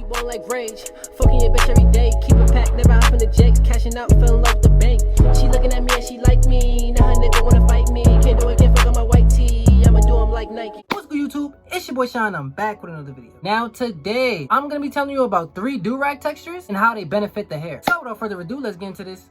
ballin' like rage. Fucking your bitch every day. Keep it packed, never hop in the jet. Cashing out, fell in love with the bank. She looking at me and she like me. Now her nigga wanna fight me. Can't do it, can't fuck on my white tee. I'ma do him like Nike. What's good, YouTube? It's your boy Sean. I'm back with another video. Now today, I'm gonna be telling you about 3 Durag textures and how they benefit the hair. So without further ado, let's get into this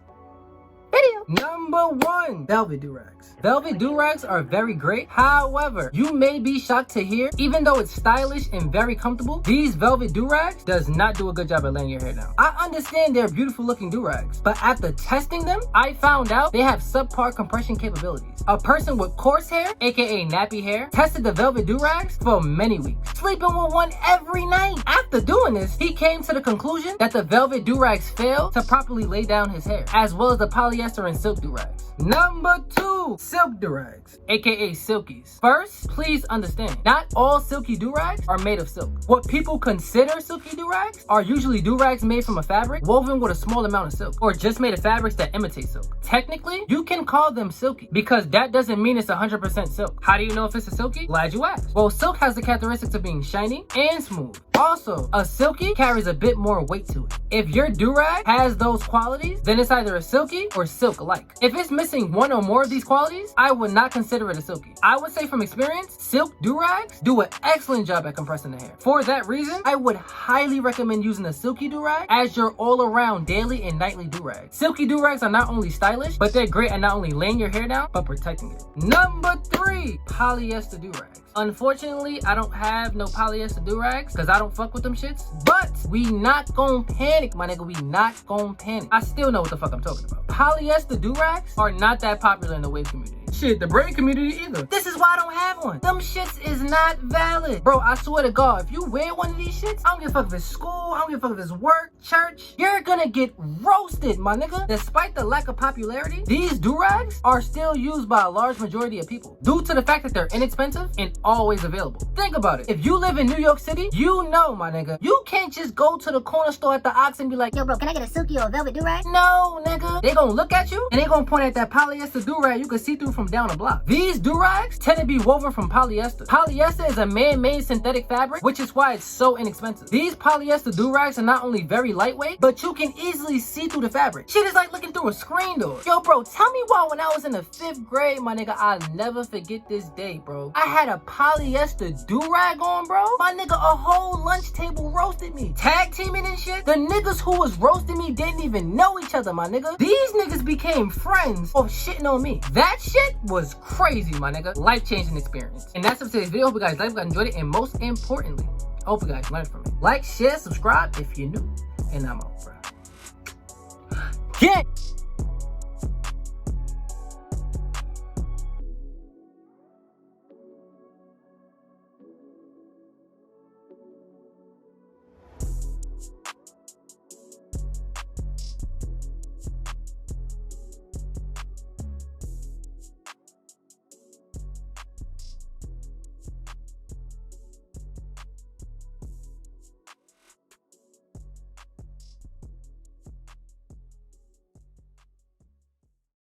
video. Number 1, velvet durags. Velvet durags are very great. However, you may be shocked to hear, even though it's stylish and very comfortable, these velvet durags does not do a good job at laying your hair down. I understand they're beautiful looking durags, but after testing them, I found out they have subpar compression capabilities. A person with coarse hair, aka nappy hair, tested the velvet durags for many weeks, sleeping with one every night. After doing this, he came to the conclusion that the velvet durags failed to properly lay down his hair, as well as the polyester and silk durags. Number 2, silk durags, aka silkies. First, please understand, not all silky durags are made of silk. What people consider silky durags are usually durags made from a fabric woven with a small amount of silk, or just made of fabrics that imitate silk. Technically, you can call them silky, because that doesn't mean it's 100% silk. How do you know if it's a silky? Glad you asked. Well, silk has the characteristics of being shiny and smooth. Also, a silky carries a bit more weight to it. If your durag has those qualities, then it's either a silky or silk-like. If it's missing one or more of these qualities, I would not consider it a silky. I would say from experience, silk durags do an excellent job at compressing the hair. For that reason, I would highly recommend using a silky durag as your all-around daily and nightly durag. Silky durags are not only stylish, but they're great at not only laying your hair down, but protecting it. Number 3, polyester durags. Unfortunately, I don't have no polyester durags because I don't fuck with them shits. But we not gon' panic, my nigga. We not gon' panic. I still know what the fuck I'm talking about. Polyester durags are not that popular in the wave community. Shit, the braid community either. This is why I don't have one. Them shits is not valid. Bro, I swear to God, if you wear one of these shits, I don't give a fuck if it's school, I don't give a fuck if it's work, church, you're gonna get roasted, my nigga. Despite the lack of popularity, these durags are still used by a large majority of people due to the fact that they're inexpensive and always available. Think about it. If you live in New York City, you know, my nigga, you can't just go to the corner store at the Ox and be like, yo bro, can I get a silky or a velvet durag? No, nigga. They gonna look at you and they gonna point at that polyester durag you can see through from down the block. These durags tend to be woven from polyester. Polyester is a man-made synthetic fabric, which is why it's so inexpensive. These polyester durags are not only very lightweight, but you can easily see through the fabric. Shit is like looking through a screen door. Yo, bro, tell me why when I was in the 5th grade, my nigga, I'll never forget this day, bro. I had a polyester durag on, bro. My nigga, a whole lunch table roasted me. Tag teaming and shit. The niggas who was roasting me didn't even know each other, my nigga. These niggas became friends of shitting on me. That shit was crazy, my nigga. Life-changing experience. And that's it for today's video. Hope you guys liked it, you guys enjoyed it, and most importantly, I hope you guys learned from it. Like, share, subscribe if you're new, and I'm out, bro. Get